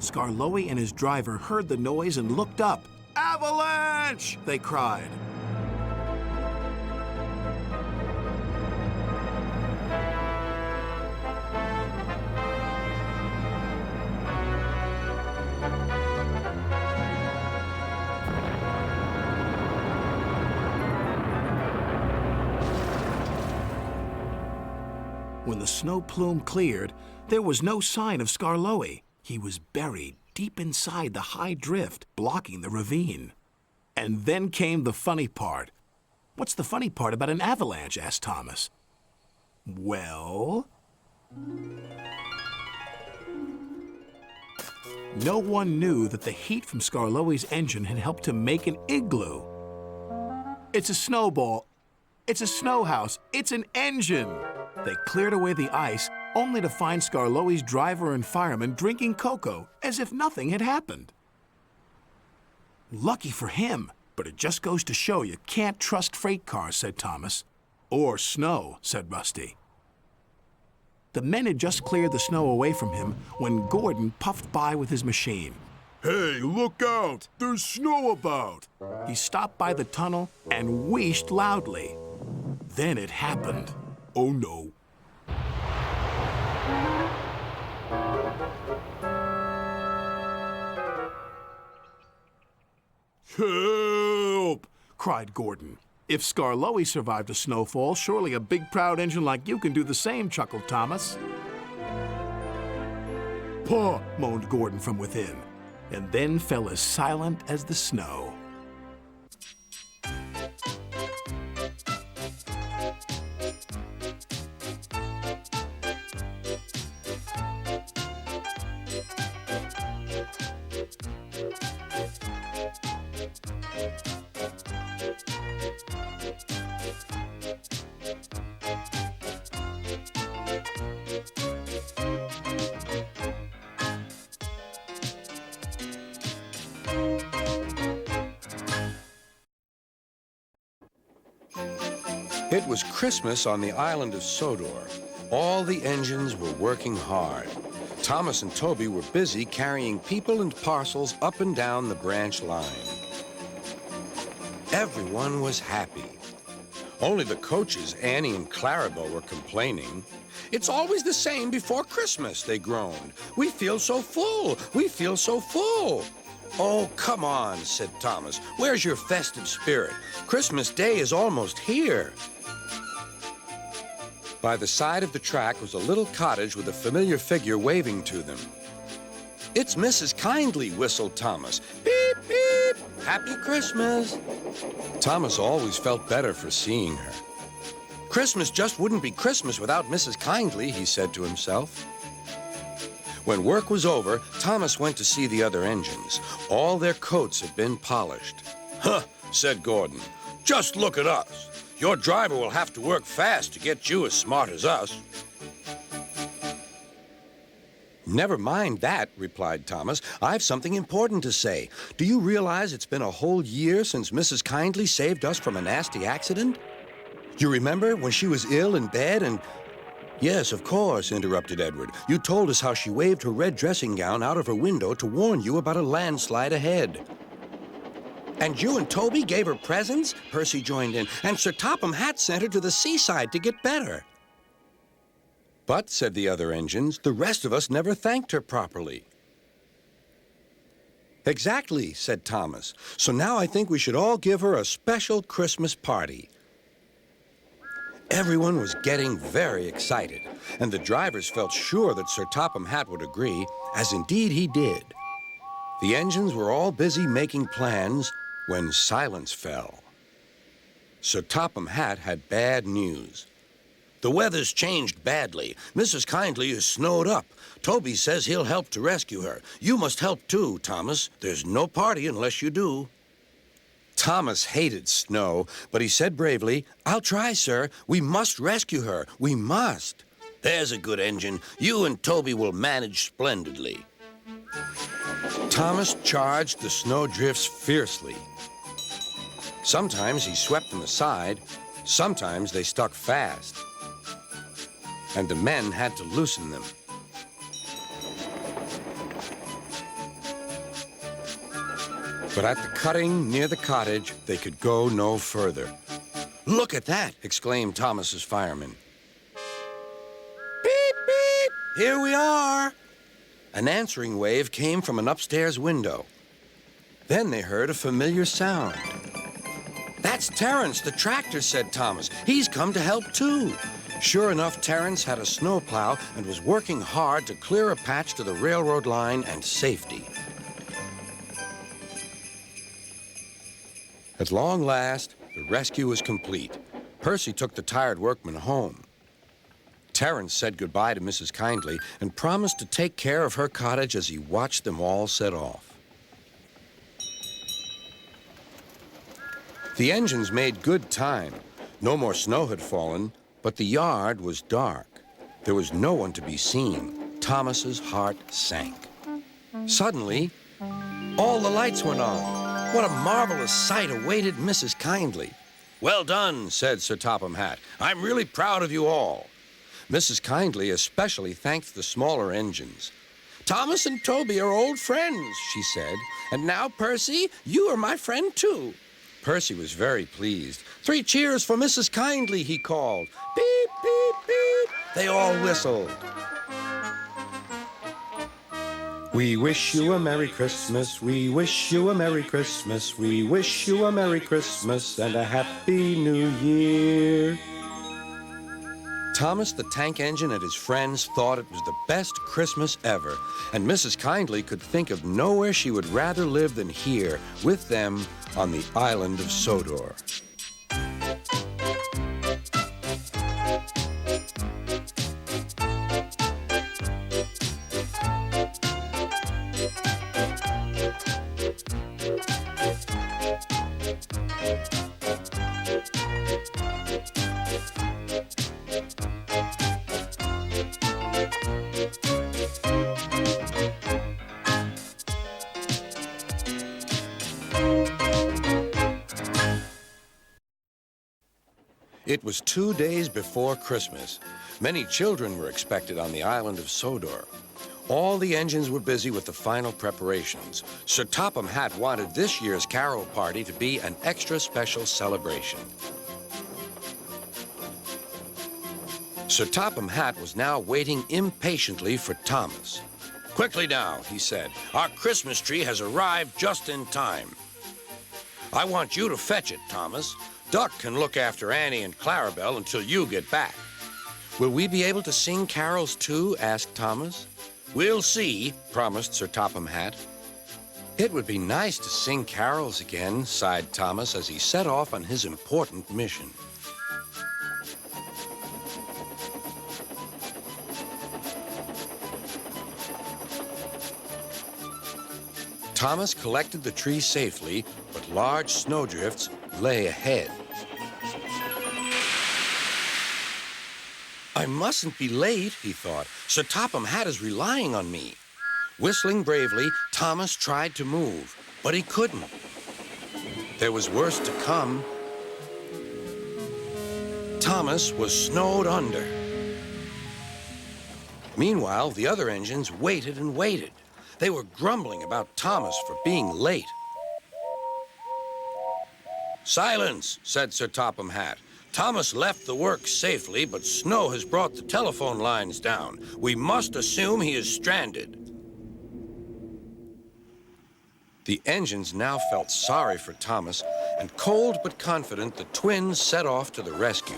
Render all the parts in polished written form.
Skarloey and his driver heard the noise and looked up. "Avalanche!" they cried. When the snow plume cleared, there was no sign of Skarloey. He was buried deep inside the high drift, blocking the ravine. And then came the funny part. "What's the funny part about an avalanche?" asked Thomas. Well, no one knew that the heat from Skarloey's engine had helped to make an igloo. It's a snowball. It's a snow house. It's an engine. They cleared away the ice, only to find Skarloey's driver and fireman drinking cocoa as if nothing had happened. "Lucky for him, but it just goes to show you can't trust freight cars," said Thomas. "Or snow," said Rusty. The men had just cleared the snow away from him when Gordon puffed by with his machine. "Hey, look out! There's snow about!" He stopped by the tunnel and wheezed loudly. Then it happened. Oh no. "Help!" cried Gordon. "If Skarloey survived a snowfall, surely a big proud engine like you can do the same," chuckled Thomas. "Paw!" moaned Gordon from within, and then fell as silent as the snow. It was Christmas on the island of Sodor. All the engines were working hard. Thomas and Toby were busy carrying people and parcels up and down the branch line. Everyone was happy. Only the coaches, Annie and Clarabelle, were complaining. "It's always the same before Christmas," they groaned. "We feel so full. We feel so full." "Oh, come on," said Thomas. "Where's your festive spirit? Christmas Day is almost here." By the side of the track was a little cottage with a familiar figure waving to them. "It's Mrs. Kindly," whistled Thomas. "Beep, beep! Happy Christmas!" Thomas always felt better for seeing her. "Christmas just wouldn't be Christmas without Mrs. Kindly," he said to himself. When work was over, Thomas went to see the other engines. All their coats had been polished. "Huh," said Gordon. "Just look at us. Your driver will have to work fast to get you as smart as us." "Never mind that," replied Thomas. "I've something important to say. Do you realize it's been a whole year since Mrs. Kindly saved us from a nasty accident? You remember when she was ill in bed and—" "Yes, of course," interrupted Edward. "You told us how she waved her red dressing gown out of her window to warn you about a landslide ahead." "And you and Toby gave her presents?" Percy joined in. "And Sir Topham Hatt sent her to the seaside to get better." "But," said the other engines, "the rest of us never thanked her properly." "Exactly," said Thomas. "So now I think we should all give her a special Christmas party." Everyone was getting very excited, and the drivers felt sure that Sir Topham Hatt would agree, as indeed he did. The engines were all busy making plans when silence fell. Sir Topham Hatt had bad news. "The weather's changed badly. Mrs. Kindly is snowed up. Toby says he'll help to rescue her. You must help too, Thomas. There's no party unless you do." Thomas hated snow, but he said bravely, "I'll try, sir. We must rescue her. We must." "There's a good engine. You and Toby will manage splendidly." Thomas charged the snowdrifts fiercely. Sometimes he swept them aside. Sometimes they stuck fast. And the men had to loosen them. But at the cutting near the cottage, they could go no further. "Look at that!" exclaimed Thomas's fireman. "Beep, beep! Here we are!" An answering wave came from an upstairs window. Then they heard a familiar sound. "That's Terence, the tractor," said Thomas. "He's come to help, too." Sure enough, Terence had a snowplow and was working hard to clear a patch to the railroad line and safety. At long last, the rescue was complete. Percy took the tired workmen home. Terence said goodbye to Mrs. Kindly and promised to take care of her cottage as he watched them all set off. The engines made good time. No more snow had fallen, but the yard was dark. There was no one to be seen. Thomas's heart sank. Suddenly, all the lights went on. What a marvelous sight awaited Mrs. Kindly. "Well done," said Sir Topham Hatt. "I'm really proud of you all." Mrs. Kindly especially thanked the smaller engines. "Thomas and Toby are old friends," she said. "And now, Percy, you are my friend, too." Percy was very pleased. "3 cheers for Mrs. Kindly," he called. "Beep, beep, beep." They all whistled. "We wish you a Merry Christmas, we wish you a Merry Christmas, we wish you a Merry Christmas and a Happy New Year." Thomas the Tank Engine and his friends thought it was the best Christmas ever, and Mrs. Kindly could think of nowhere she would rather live than here with them on the Island of Sodor. It was 2 days before Christmas. Many children were expected on the Island of Sodor. All the engines were busy with the final preparations. Sir Topham Hatt wanted this year's carol party to be an extra special celebration. Sir Topham Hatt was now waiting impatiently for Thomas. "Quickly now," he said. "Our Christmas tree has arrived just in time. I want you to fetch it, Thomas. Duck can look after Annie and Clarabelle until you get back." "Will we be able to sing carols, too?" asked Thomas. "We'll see," promised Sir Topham Hatt. "It would be nice to sing carols again," sighed Thomas as he set off on his important mission. Thomas collected the tree safely, but large snowdrifts lay ahead. "I mustn't be late," he thought. "Sir Topham Hatt is relying on me." Whistling bravely, Thomas tried to move, but he couldn't. There was worse to come. Thomas was snowed under. Meanwhile, the other engines waited and waited. They were grumbling about Thomas for being late. "Silence," said Sir Topham Hatt. "Thomas left the work safely, but snow has brought the telephone lines down. We must assume he is stranded." The engines now felt sorry for Thomas, and cold but confident, the twins set off to the rescue.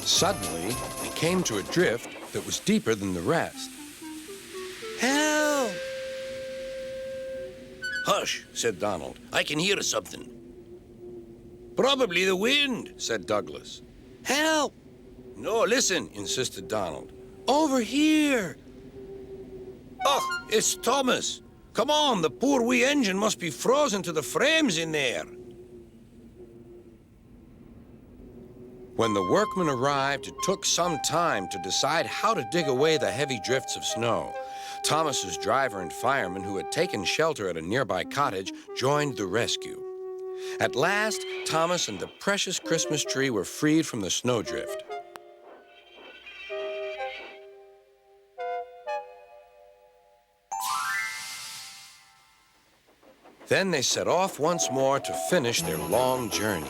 Suddenly, they came to a drift that was deeper than the rest. "Help!" "Hush," said Donald. "I can hear something." "Probably the wind," said Douglas. "Help!" "No, listen," insisted Donald. "Over here." "Oh, it's Thomas. Come on, the poor wee engine must be frozen to the frames in there." When the workmen arrived, it took some time to decide how to dig away the heavy drifts of snow. Thomas's driver and fireman, who had taken shelter at a nearby cottage, joined the rescue. At last, Thomas and the precious Christmas tree were freed from the snowdrift. Then they set off once more to finish their long journey.